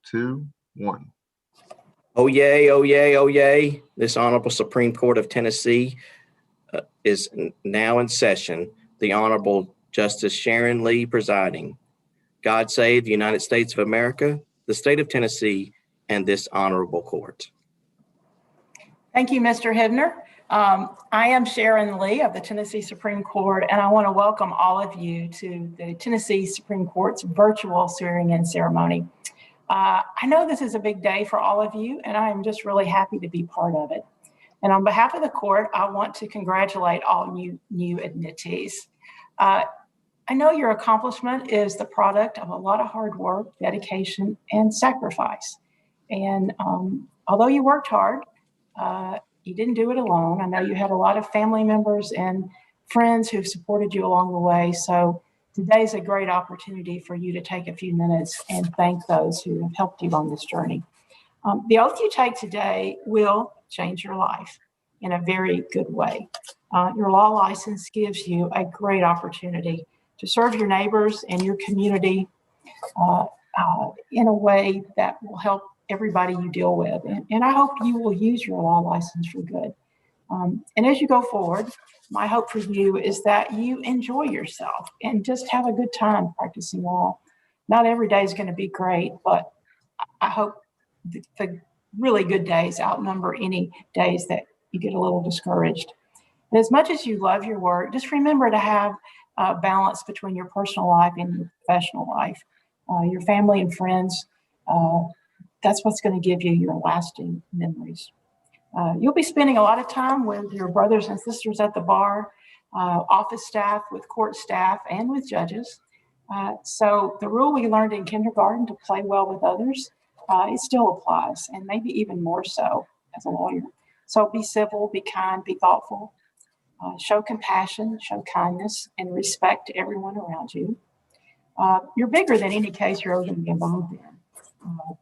2, 1. Oh, yay, oh, yay, oh, yay. This Honorable Supreme Court of Tennessee is now in session. The Honorable Justice Sharon Lee presiding. God save the United States of America, the state of Tennessee, and this honorable court. Thank you, Mr. Hibner. I am Sharon Lee of the Tennessee Supreme Court, and I want to welcome all of you to the Tennessee Supreme Court's virtual swearing-in ceremony. I know this is a big day for all of you, and I am just really happy to be part of it. And on behalf of the court, I want to congratulate all new admittees. I know your accomplishment is the product of a lot of hard work, dedication, and sacrifice. And although you worked hard, you didn't do it alone. I know you had a lot of family members and friends who supported you along the way. So today's a great opportunity for you to take a few minutes and thank those who have helped you on this journey. The oath you take today will change your life in a very good way. Your law license gives you a great opportunity to serve your neighbors and your community in a way that will help everybody you deal with. And I hope you will use your law license for good. And as you go forward, my hope for you is that you enjoy yourself and just have a good time practicing law. Not every day is going to be great, but I hope the really good days outnumber any days that you get a little discouraged. And as much as you love your work, just remember to have a balance between your personal life and your professional life. Your family and friends, that's what's going to give you your lasting memories. You'll be spending a lot of time with your brothers and sisters at the bar, office staff, with court staff, and with judges. So the rule we learned in kindergarten to play well with others, it still applies, and maybe even more so as a lawyer. So be civil, be kind, be thoughtful, show compassion, show kindness, and respect to everyone around you. You're bigger than any case you're going to be involved in.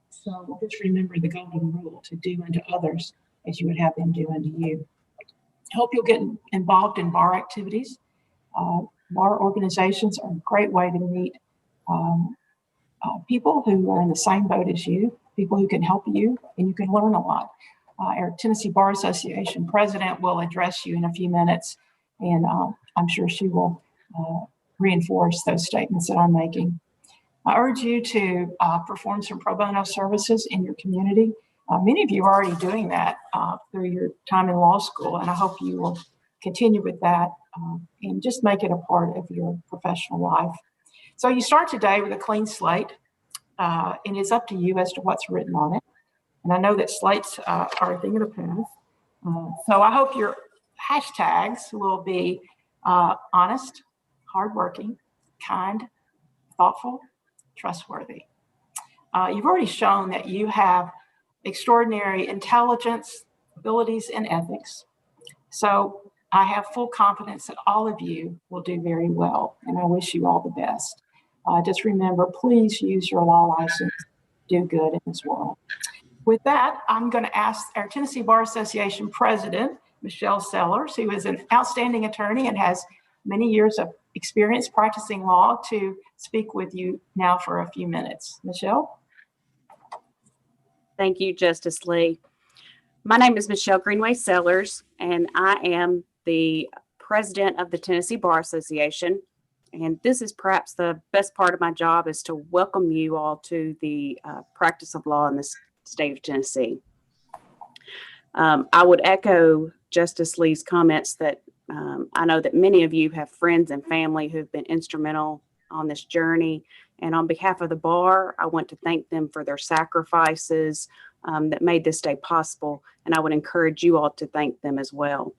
So just remember the golden rule to do unto others as you would have them do unto you. I hope you'll get involved in bar activities. Bar organizations are a great way to meet people who are in the same boat as you, people who can help you, and you can learn a lot. Our Tennessee Bar Association president will address you in a few minutes, and I'm sure she will reinforce those statements that I'm making. I urge you to perform some pro bono services in your community. Many of you are already doing that through your time in law school, and I hope you will continue with that and just make it a part of your professional life. So you start today with a clean slate, and it's up to you as to what's written on it. And I know that slates are a thing of the past. So I hope your hashtags will be honest, hardworking, kind, thoughtful, trustworthy. You've already shown that you have extraordinary intelligence, abilities, and ethics. So I have full confidence that all of you will do very well, and I wish you all the best. Just remember, please use your law license to do good in this world. With that, I'm going to ask our Tennessee Bar Association President, Michelle Sellers, who is an outstanding attorney and has many years of experience practicing law, to speak with you now for a few minutes. Michelle? Thank you, Justice Lee. My name is Michelle Greenway Sellers, and I am the president of the Tennessee Bar Association. And this is perhaps the best part of my job, is to welcome you all to the practice of law in the state of Tennessee. I would echo Justice Lee's comments that I know that many of you have friends and family who've been instrumental on this journey. And on behalf of the bar, I want to thank them for their sacrifices that made this day possible. And I would encourage you all to thank them as well.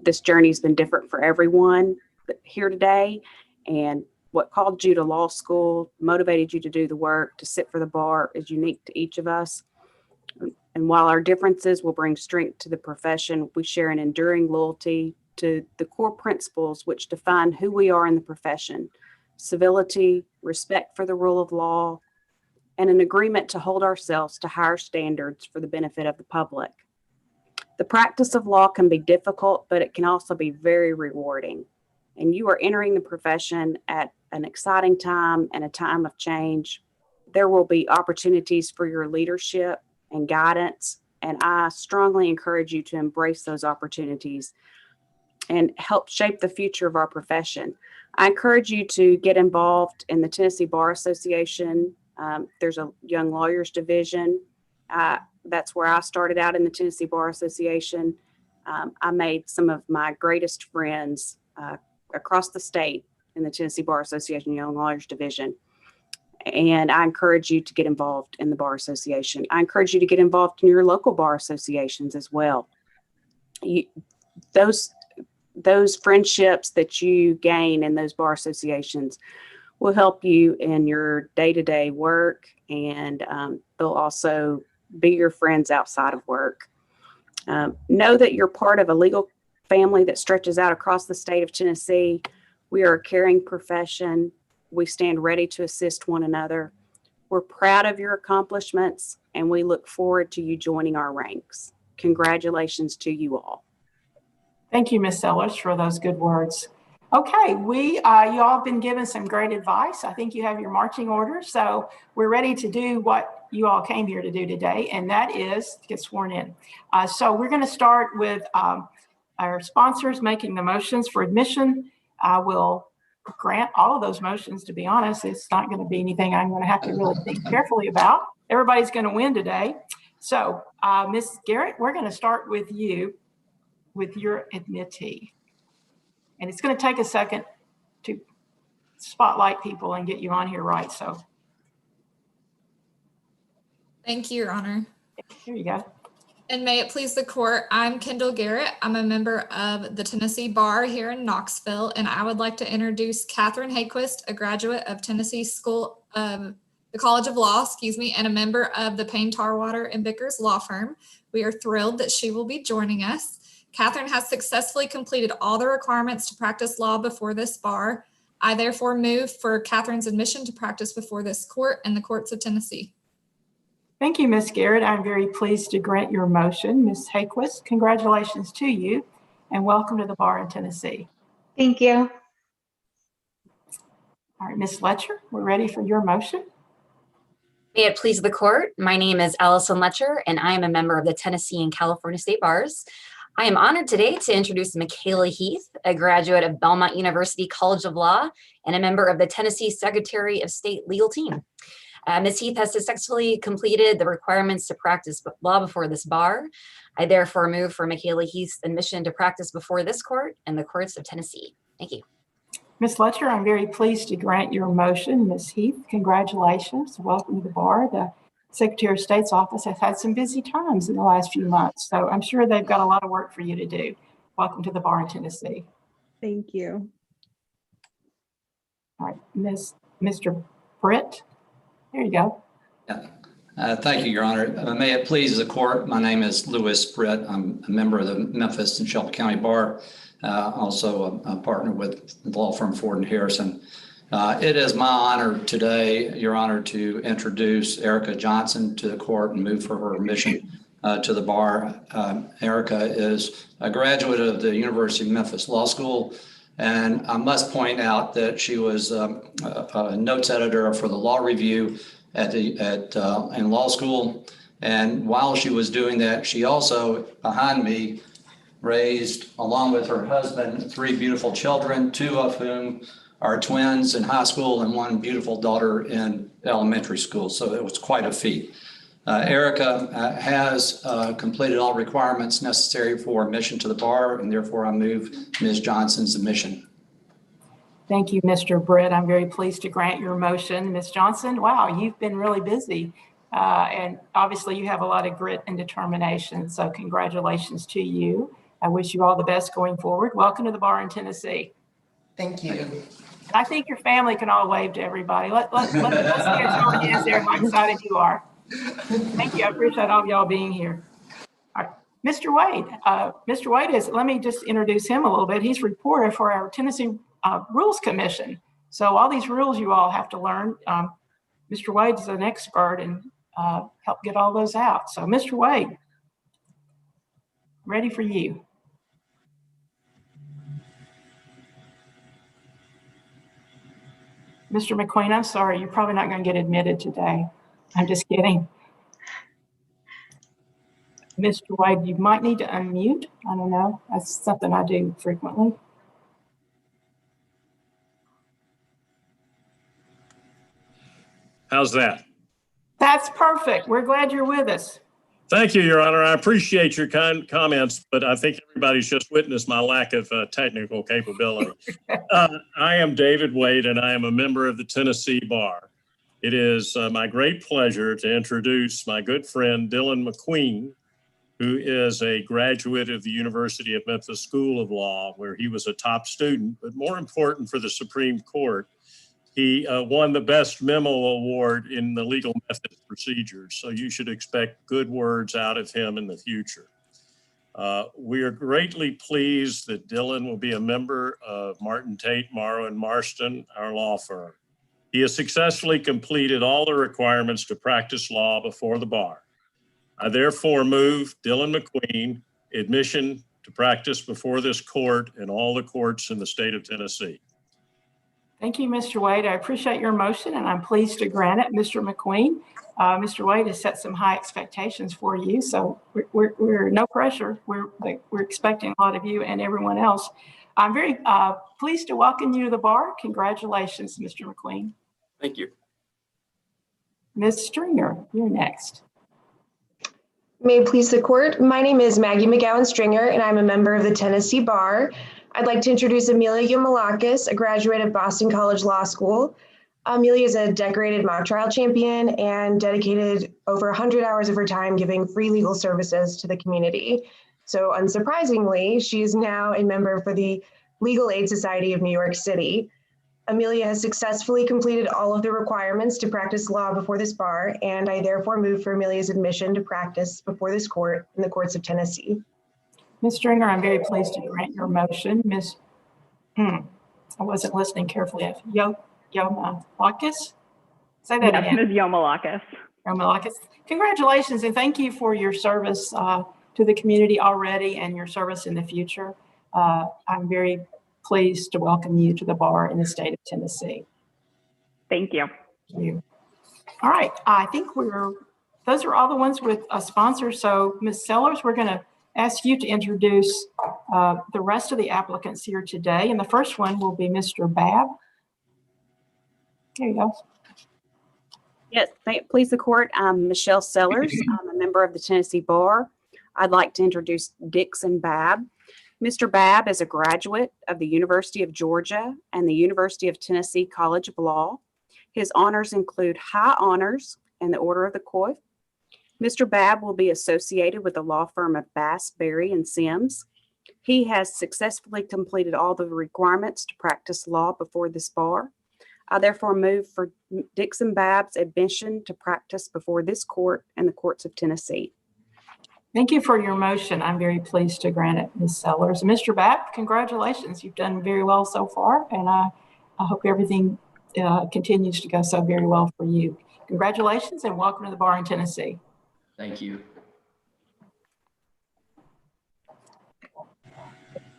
This journey has been different for everyone here today. And what called you to law school, motivated you to do the work, to sit for the bar, is unique to each of us. And while our differences will bring strength to the profession, we share an enduring loyalty to the core principles which define who we are in the profession: civility, respect for the rule of law, and an agreement to hold ourselves to higher standards for the benefit of the public. The practice of law can be difficult, but it can also be very rewarding. And you are entering the profession at an exciting time and a time of change. There will be opportunities for your leadership and guidance, and I strongly encourage you to embrace those opportunities and help shape the future of our profession. I encourage you to get involved in the Tennessee Bar Association. There's a Young Lawyers Division. That's where I started out in the Tennessee Bar Association. I made some of my greatest friends across the state in the Tennessee Bar Association Young Lawyers Division. And I encourage you to get involved in the Bar Association. I encourage you to get involved in your local bar associations as well. Those friendships that you gain in those bar associations will help you in your day-to-day work, and they'll also be your friends outside of work. Know that you're part of a legal family that stretches out across the state of Tennessee. We are a caring profession. We stand ready to assist one another. We're proud of your accomplishments, and we look forward to you joining our ranks. Congratulations to you all. Thank you, Ms. Sellers, for those good words. Okay, you all have been given some great advice. I think you have your marching orders, so we're ready to do what you all came here to do today, and that is to get sworn in. So we're going to start with our sponsors making the motions for admission. I will grant all of those motions. To be honest, it's not going to be anything I'm going to have to really think carefully about. Everybody's going to win today. So, Ms. Garrett, we're going to start with you with your admittee. And it's going to take a second to spotlight people and get you on here right. So Thank you, Your Honor. here you go. And may it please the court, I'm Kendall Garrett. I'm a member of the Tennessee Bar here in Knoxville, and I would like to introduce Catherine Hayquist, a graduate of Tennessee School of the College of Law, and a member of the Payne Tarwater and Bickers law firm. We are thrilled that she will be joining us. Catherine has successfully completed all the requirements to practice law before this bar. I therefore move for Catherine's admission to practice before this court and the courts of Tennessee. Thank you, Ms. Garrett. I'm very pleased to grant your motion. Ms. Hayquist, congratulations to you and welcome to the bar in Tennessee. Thank you. All right, Ms. Letcher, we're ready for your motion. May it please the court, my name is Allison Letcher, and I am a member of the Tennessee and California State Bars. I am honored today to introduce Michaela Heath, a graduate of Belmont University College of Law and a member of the Tennessee Secretary of State legal team. Ms. Heath has successfully completed the requirements to practice law before this bar. I therefore move for Michaela Heath's admission to practice before this court and the courts of Tennessee. Thank you. Ms. Letcher, I'm very pleased to grant your motion. Ms. Heath, congratulations. Welcome to the bar. The Secretary of State's office has had some busy times in the last few months, so I'm sure they've got a lot of work for you to do. Welcome to the bar in Tennessee. Thank you. All right, Mr. Britt, there you go. Thank you, Your Honor. May it please the court, my name is Louis Britt. I'm a member of the Memphis and Shelby County Bar, also a partner with the law firm Ford and Harrison. It is my honor today, Your Honor, to introduce Erica Johnson to the court and move for her admission to the bar. Erica is a graduate of the University of Memphis Law School, and I must point out that she was a notes editor for the Law Review in law school. And while she was doing that, she also, behind me, raised, along with her husband, 3 beautiful children, 2 of whom are twins in high school and 1 beautiful daughter in elementary school. So it was quite a feat. Erica has completed all requirements necessary for admission to the bar, and therefore I move Ms. Johnson's admission. Thank you, Mr. Britt. I'm very pleased to grant your motion. Ms. Johnson, wow, you've been really busy. And obviously you have a lot of grit and determination. So congratulations to you. I wish you all the best going forward. Welcome to the bar in Tennessee. Thank you. I think your family can all wave to everybody. Let's get your hands there how excited you are. Thank you. I appreciate all of y'all being here. All right. Mr. Wade. Mr. Wade is, let me just introduce him a little bit. He's reporter for our Tennessee Rules Commission. So all these rules you all have to learn. Mr. Wade is an expert and help get all those out. So Mr. Wade, ready for you. Mr. McQueen, I'm sorry, you're probably not going to get admitted today. I'm just kidding. Mr. Wade, you might need to unmute. I don't know. That's something I do frequently. How's that? That's perfect. We're glad you're with us. Thank you, Your Honor. I appreciate your kind comments, but I think everybody's just witnessed my lack of technical capability. I am David Wade, and I am a member of the Tennessee Bar. It is my great pleasure to introduce my good friend Dylan McQueen, who is a graduate of the University of Memphis School of Law, where he was a top student, but more important for the Supreme Court, he won the Best Memo Award in the legal methods procedures. So you should expect good words out of him in the future. We are greatly pleased that Dylan will be a member of Martin, Tate, Morrow, and Marston, our law firm. He has successfully completed all the requirements to practice law before the bar. I therefore move Dylan McQueen admission to practice before this court and all the courts in the state of Tennessee. Thank you, Mr. Wade. I appreciate your motion, and I'm pleased to grant it. Mr. McQueen, Mr. Wade has set some high expectations for you, so we're no pressure. We're expecting a lot of you and everyone else. I'm very pleased to welcome you to the bar. Congratulations, Mr. McQueen. Thank you. Ms. Stringer, you're next. May it please the court. My name is Maggie McGowan Stringer, and I'm a member of the Tennessee Bar. I'd like to introduce Amelia Yumalakis, a graduate of Boston College Law School. Amelia is a decorated mock trial champion and dedicated over 100 hours of her time giving free legal services to the community. So unsurprisingly, she is now a member for the Legal Aid Society of New York City. Amelia has successfully completed all of the requirements to practice law before this bar, and I therefore move for Amelia's admission to practice before this court in the courts of Tennessee. Ms. Stringer, I'm very pleased to grant your motion. Ms. I wasn't listening carefully. Yomalakis? Say that again. Ms. Yomalakis. Yomalakis. Congratulations, and thank you for your service to the community already and your service in the future. I'm very pleased to welcome you to the bar in the state of Tennessee. Thank you. Thank you. All right, I think those are all the ones with sponsors. So Ms. Sellers, we're going to ask you to introduce the rest of the applicants here today. And the first one will be Mr. Babb. There you go. Yes, please the court. I'm Michelle Sellers. I'm a member of the Tennessee Bar. I'd like to introduce Dixon Babb. Mr. Babb is a graduate of the University of Georgia and the University of Tennessee College of Law. His honors include high honors and the Order of the Coif. Mr. Babb will be associated with the law firm of Bass, Berry, and Sims. He has successfully completed all the requirements to practice law before this bar. I therefore move for Dixon Babb's admission to practice before this court and the courts of Tennessee. Thank you for your motion. I'm very pleased to grant it, Ms. Sellers. Mr. Babb, congratulations. You've done very well so far, and I hope everything continues to go so very well for you. Congratulations and welcome to the bar in Tennessee. Thank you.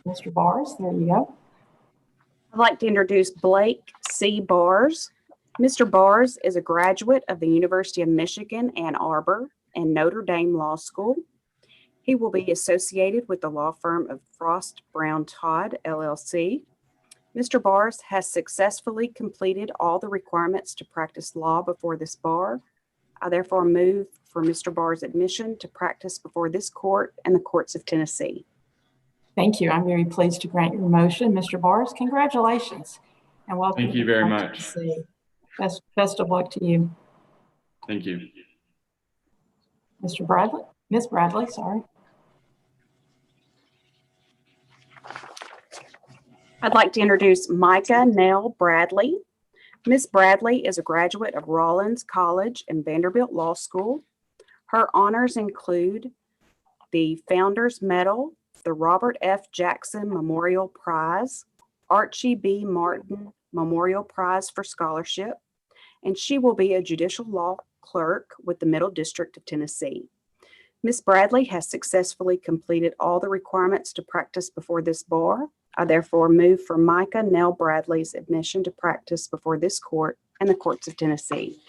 Mr. Bars, there you go. I'd like to introduce Blake C. Bars. Mr. Bars is a graduate of the University of Michigan, Ann Arbor, and Notre Dame Law School. He will be associated with the law firm of Frost Brown Todd, LLC. Mr. Bars has successfully completed all the requirements to practice law before this bar. I therefore move for Mr. Bars' admission to practice before this court and the courts of Tennessee. Thank you. I'm very pleased to grant your motion. Mr. Bars, congratulations and welcome. Thank you very much. Best of luck to you. Thank you. Mr. Bradley, Ms. Bradley, sorry. I'd like to introduce Micah Nell Bradley. Ms. Bradley is a graduate of Rollins College and Vanderbilt Law School. Her honors include the Founders Medal, the Robert F. Jackson Memorial Prize, Archie B. Martin Memorial Prize for Scholarship, and she will be a judicial law clerk with the Middle District of Tennessee. Ms. Bradley has successfully completed all the requirements to practice before this bar. I therefore move for Micah Nell Bradley's admission to practice before this court and the courts of Tennessee.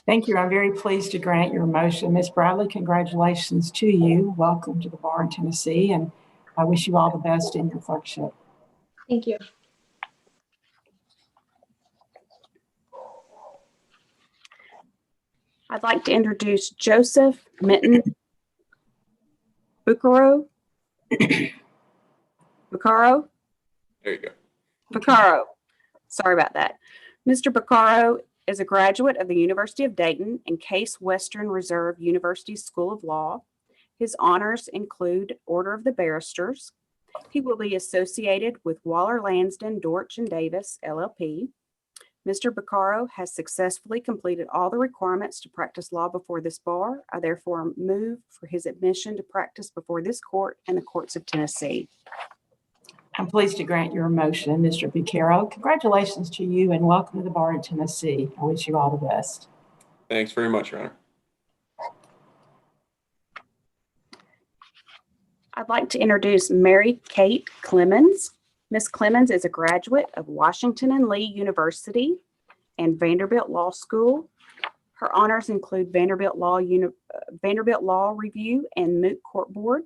Thank you. I'm very pleased to grant your motion. Ms. Bradley, congratulations to you. Welcome to the bar in Tennessee, and I wish you all the best in your clerkship. Thank you. I'd like to introduce Joseph Minton Baccaro. Baccaro? There you go. Baccaro. Sorry about that. Mr. Baccaro is a graduate of the University of Dayton and Case Western Reserve University School of Law. His honors include Order of the Barristers. He will be associated with Waller Lansden, Dortch and Davis, LLP. Mr. Baccaro has successfully completed all the requirements to practice law before this bar. I therefore move for his admission to practice before this court and the courts of Tennessee. I'm pleased to grant your motion, Mr. Baccaro. Congratulations to you and welcome to the bar in Tennessee. I wish you all the best. Thanks very much, Your Honor. I'd like to introduce Mary Kate Clements. Ms. Clements is a graduate of Washington and Lee University and Vanderbilt Law School. Her honors include Vanderbilt Law Review and Moot Court Board.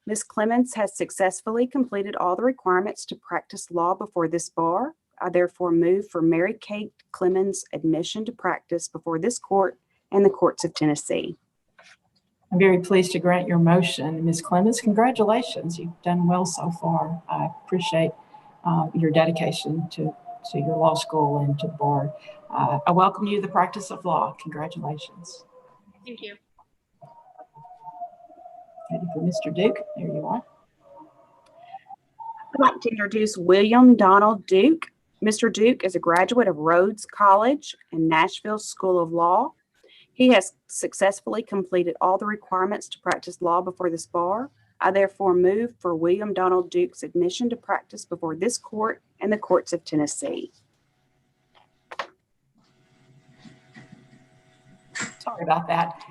Ms. Clements has successfully completed all the requirements to practice law before this bar. I therefore move for Mary Kate Clements' admission to practice before this court and the courts of Tennessee. I'm very pleased to grant your motion. Ms. Clements, congratulations. You've done well so far. I appreciate your dedication to your law school and to the bar. I welcome you to the practice of law. Congratulations. Thank you. Ready for Mr. Duke? There you are. I'd like to introduce William Donald Duke. Mr. Duke is a graduate of Rhodes College and Nashville School of Law. He has successfully completed all the requirements to practice law before this bar. I therefore move for William Donald Duke's admission to practice before this court and the courts of Tennessee. Sorry about that.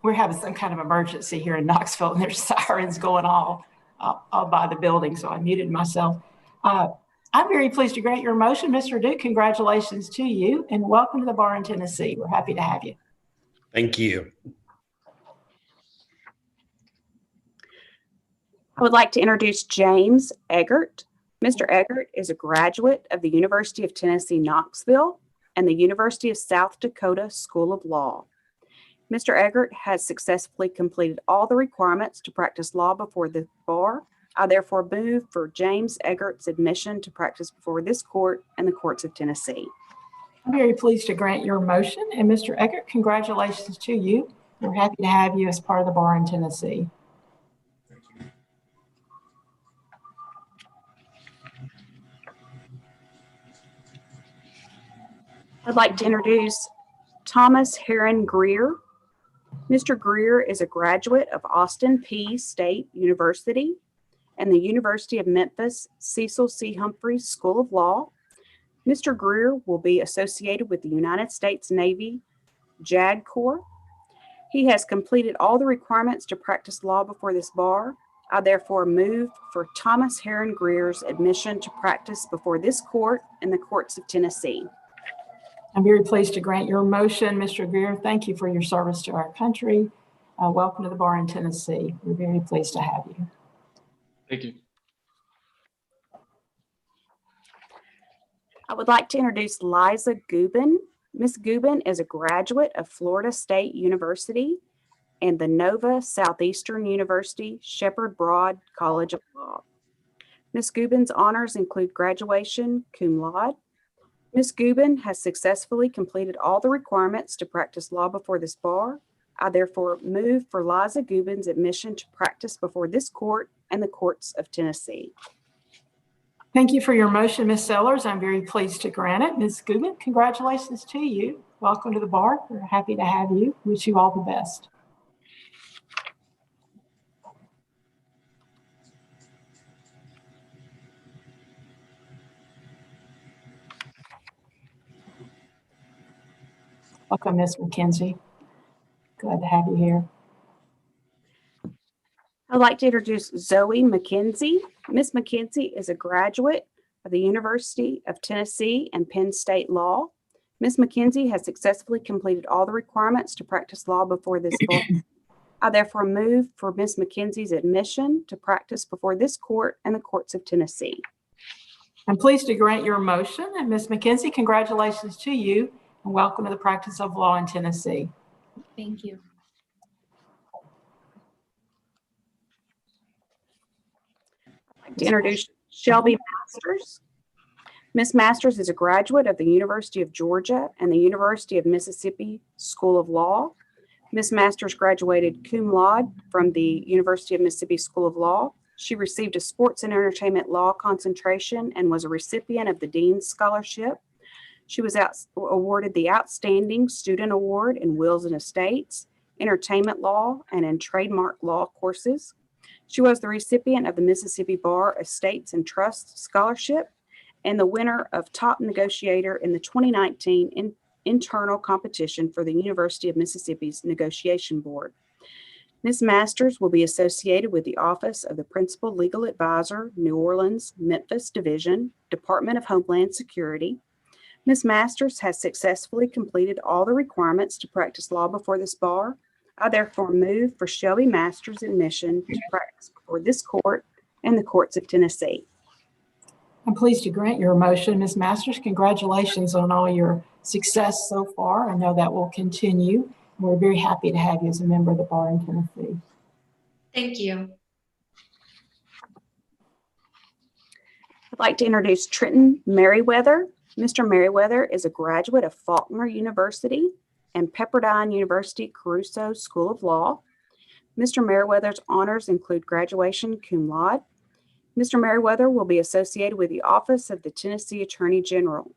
We're having some kind of emergency here in Knoxville, and there's sirens going all by the building, so I muted myself. I'm very pleased to grant your motion, Mr. Duke. Congratulations to you, and welcome to the bar in Tennessee. We're happy to have you. Thank you. I would like to introduce James Eggert. Mr. Eggert is a graduate of the University of Tennessee, Knoxville, and the University of South Dakota School of Law. Mr. Eggert has successfully completed all the requirements to practice law before the bar. I therefore move for James Eggert's admission to practice before this court and the courts of Tennessee. I'm very pleased to grant your motion, and Mr. Eggert, congratulations to you. We're happy to have you as part of the bar in Tennessee. I'd like to introduce Thomas Heron Greer. Mr. Greer is a graduate of Austin Peay State University and the University of Memphis Cecil C. Humphreys School of Law. Mr. Greer will be associated with the United States Navy JAG Corps. He has completed all the requirements to practice law before this bar. I therefore move for Thomas Heron Greer's admission to practice before this court and the courts of Tennessee. I'm very pleased to grant your motion, Mr. Greer. Thank you for your service to our country. Welcome to the bar in Tennessee. We're very pleased to have you. Thank you. I would like to introduce Eliza Goobin. Ms. Goobin is a graduate of Florida State University and the Nova Southeastern University Shepherd Broad College of Law. Ms. Goobin's honors include graduation cum laude. Ms. Goobin has successfully completed all the requirements to practice law before this bar. I therefore move for Eliza Goobin's admission to practice before this court and the courts of Tennessee. Thank you for your motion, Ms. Sellers. I'm very pleased to grant it. Ms. Goobin, congratulations to you. Welcome to the bar. We're happy to have you. Wish you all the best. Welcome, Ms. Mckenzie. Glad to have you here. I'd like to introduce Zoe Mckenzie. Ms. Mckenzie is a graduate of the University of Tennessee and Penn State Law. Ms. Mckenzie has successfully completed all the requirements to practice law before this bar. I therefore move for Ms. Mckenzie's admission to practice before this court and the courts of Tennessee. I'm pleased to grant your motion. And Ms. Mckenzie, congratulations to you and welcome to the practice of law in Tennessee. Thank you. I'd like to introduce Shelby Masters. Ms. Masters is a graduate of the University of Georgia and the University of Mississippi School of Law. Ms. Masters graduated cum laude from the University of Mississippi School of Law. She received a sports and entertainment law concentration and was a recipient of the Dean's Scholarship. She was awarded the Outstanding Student Award in Wills and Estates, Entertainment Law, and in Trademark Law courses. She was the recipient of the Mississippi Bar Estates and Trusts Scholarship and the winner of Top Negotiator in the 2019 internal competition for the University of Mississippi's Negotiation Board. Ms. Masters will be associated with the Office of the Principal Legal Advisor, New Orleans, Memphis Division, Department of Homeland Security. Ms. Masters has successfully completed all the requirements to practice law before this bar. I therefore move for Shelby Masters' admission to practice before this court and the courts of Tennessee. I'm pleased to grant your motion. Ms. Masters, congratulations on all your success so far. I know that will continue. We're very happy to have you as a member of the bar in Tennessee. Thank you. I'd like to introduce Trenton Merriweather. Mr. Merriweather is a graduate of Faulkner University and Pepperdine University Caruso School of Law. Mr. Merriweather's honors include graduation cum laude. Mr. Merriweather will be associated with the Office of the Tennessee Attorney General.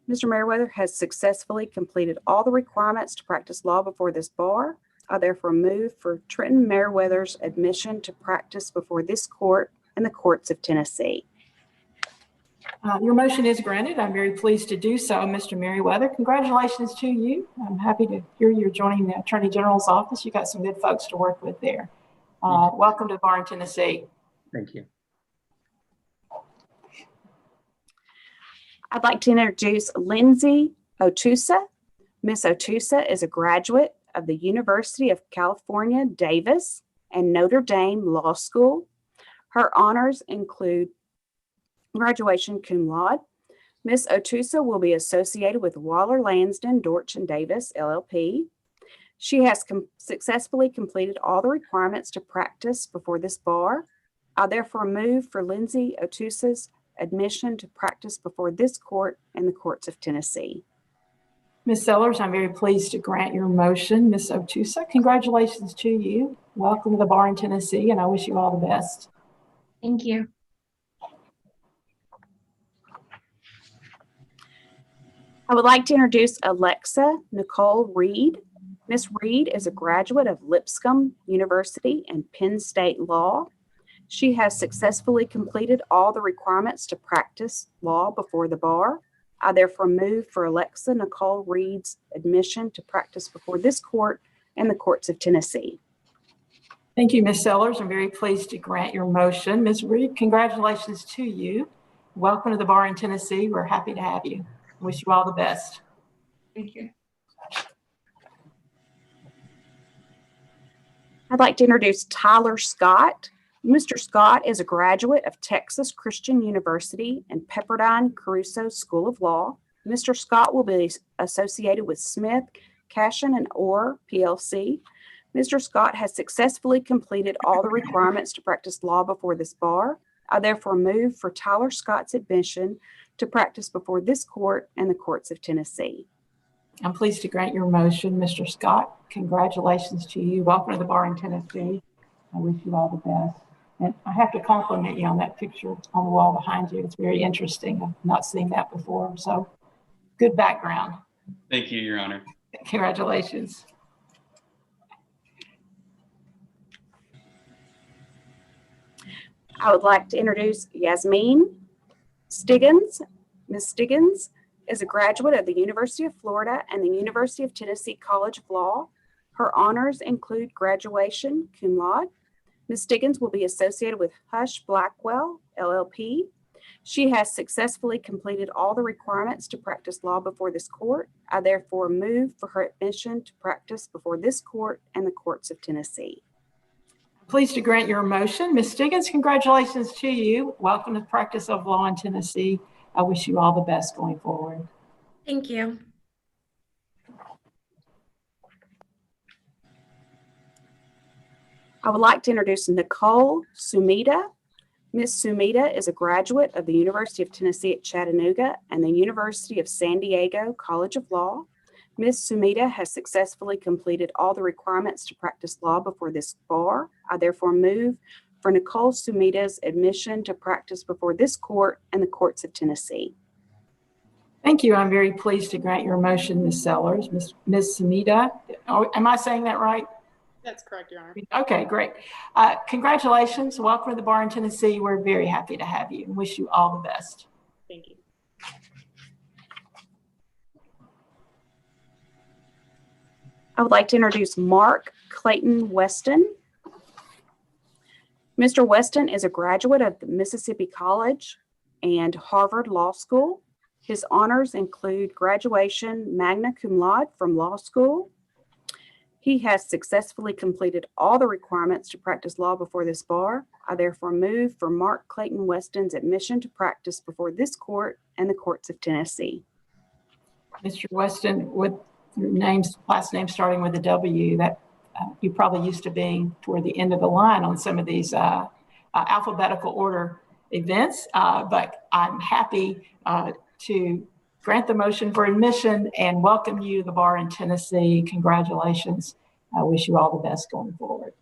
Mr. Merriweather has successfully completed all the requirements to practice law before this bar. I therefore move for Trenton Merriweather's admission to practice before this court and the courts of Tennessee. Your motion is granted. I'm very pleased to do so, Mr. Merriweather. Congratulations to you. I'm happy to hear you're joining the Attorney General's office. You've got some good folks to work with there. Welcome to the bar in Tennessee. Thank you. I'd like to introduce Lindsay Otoosa. Ms. Otoosa is a graduate of the University of California, Davis, and Notre Dame Law School. Her honors include graduation cum laude. Ms. Otoosa will be associated with Waller, Lansden, Dortch, and Davis, LLP. She has successfully completed all the requirements to practice before this bar. I therefore move for Lindsay Otoosa's admission to practice before this court and the courts of Tennessee. Ms. Sellers, I'm very pleased to grant your motion. Ms. Otoosa, congratulations to you. Welcome to the bar in Tennessee, and I wish you all the best. Thank you. I would like to introduce Alexa Nicole Reed. Ms. Reed is a graduate of Lipscomb University and Penn State Law. She has successfully completed all the requirements to practice law before the bar. I therefore move for Alexa Nicole Reed's admission to practice before this court and the courts of Tennessee. Thank you, Ms. Sellers. I'm very pleased to grant your motion. Ms. Reed, congratulations to you. Welcome to the bar in Tennessee. We're happy to have you. Wish you all the best. Thank you. I'd like to introduce Tyler Scott. Mr. Scott is a graduate of Texas Christian University and Pepperdine Caruso School of Law. Mr. Scott will be associated with Smith, Cashin, and Orr, PLC. Mr. Scott has successfully completed all the requirements to practice law before this bar. I therefore move for Tyler Scott's admission to practice before this court and the courts of Tennessee. I'm pleased to grant your motion, Mr. Scott. Congratulations to you. Welcome to the bar in Tennessee. I wish you all the best. And I have to compliment you on that picture on the wall behind you. It's very interesting. I've not seen that before. So good background. Thank you, Your Honor. Congratulations. I would like to introduce Yasmine Diggs. Ms. Diggs is a graduate of the University of Florida and the University of Tennessee College of Law. Her honors include graduation cum laude. Ms. Diggins will be associated with Hush Blackwell, LLP. She has successfully completed all the requirements to practice law before this court. I therefore move for her admission to practice before this court and the courts of Tennessee. Pleased to grant your motion. Ms. Diggins, congratulations to you. Welcome to the practice of law in Tennessee. I wish you all the best going forward. Thank you. I would like to introduce Nicole Sumita. Ms. Sumita is a graduate of the University of Tennessee at Chattanooga and the University of San Diego College of Law. Ms. Sumita has successfully completed all the requirements to practice law before this bar. I therefore move for Nicole Sumita's admission to practice before this court and the courts of Tennessee. Thank you. I'm very pleased to grant your motion, Ms. Sellers. Ms. Sumita, oh, am I saying that right? That's correct, Your Honor. Okay, great. Congratulations. Welcome to the bar in Tennessee. We're very happy to have you and wish you all the best. Thank you. I would like to introduce Mark Clayton Weston. Mr. Weston is a graduate of the Mississippi College and Harvard Law School. His honors include graduation magna cum laude from law school. He has successfully completed all the requirements to practice law before this bar. I therefore move for Mark Clayton Weston's admission to practice before this court and the courts of Tennessee. Mr. Weston, with your last name starting with a W, that you probably used to being toward the end of the line on some of these alphabetical order events, but I'm happy to grant the motion for admission and welcome you to the bar in Tennessee. Congratulations. I wish you all the best going forward.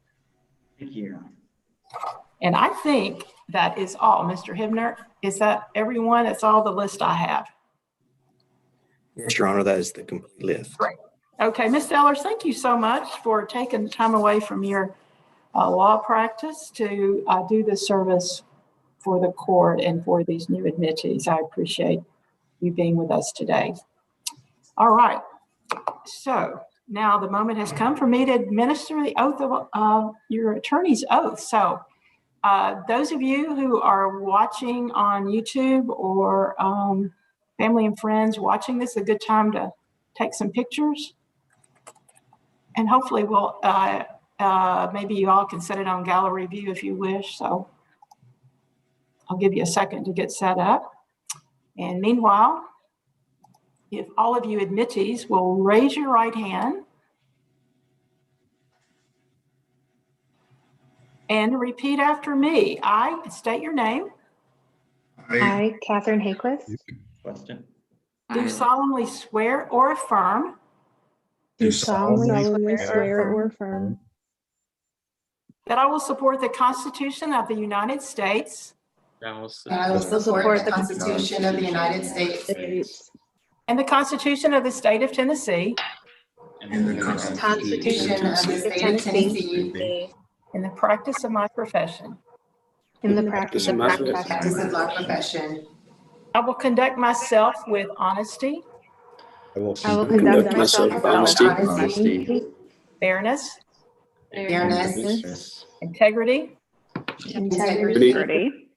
Thank you. And I think that is all. Mr. Hibner, is that everyone? That's all the list I have. Yes, Your Honor, that is the complete list. Great. Okay, Ms. Sellers, thank you so much for taking time away from your law practice to do this service for the court and for these new admittees. I appreciate you being with us today. All right, so now the moment has come for me to administer the oath of your attorney's oath. So those of you who are watching on YouTube or family and friends watching this, a good time to take some pictures. And hopefully we'll, maybe you all can set it on gallery view if you wish. So I'll give you a second to get set up. And meanwhile, if all of you admittees will raise your right hand and repeat after me. I state your name. I, Catherine Hayquist, Weston. Do solemnly swear or affirm do solemnly swear or affirm that I will support the Constitution of the United States I will support the Constitution of the United States and the Constitution of the State of Tennessee and the Constitution of the State of Tennessee in the practice of my profession. in the practice of my practice of my profession. I will conduct myself with honesty, I will conduct myself with honesty, fairness, fairness, integrity, integrity,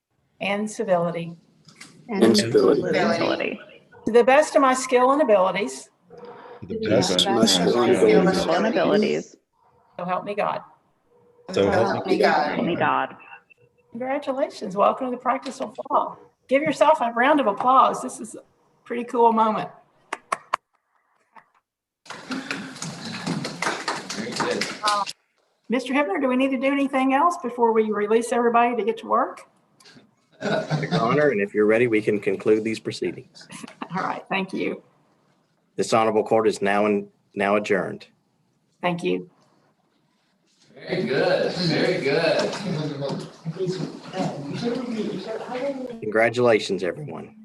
and civility. and civility. To the best of my skill and abilities, to the best of my skill and abilities. so help me God. So help me God. Help me God. Congratulations. Welcome to the practice of law. Give yourself a round of applause. This is a pretty cool moment. Very good. Mr. Hibner, do we need to do anything else before we release everybody to get to work? Your Honor, and if you're ready, we can conclude these proceedings. All right. Thank you. This honorable court is now adjourned. Thank you. Very good. Very good. Congratulations, everyone.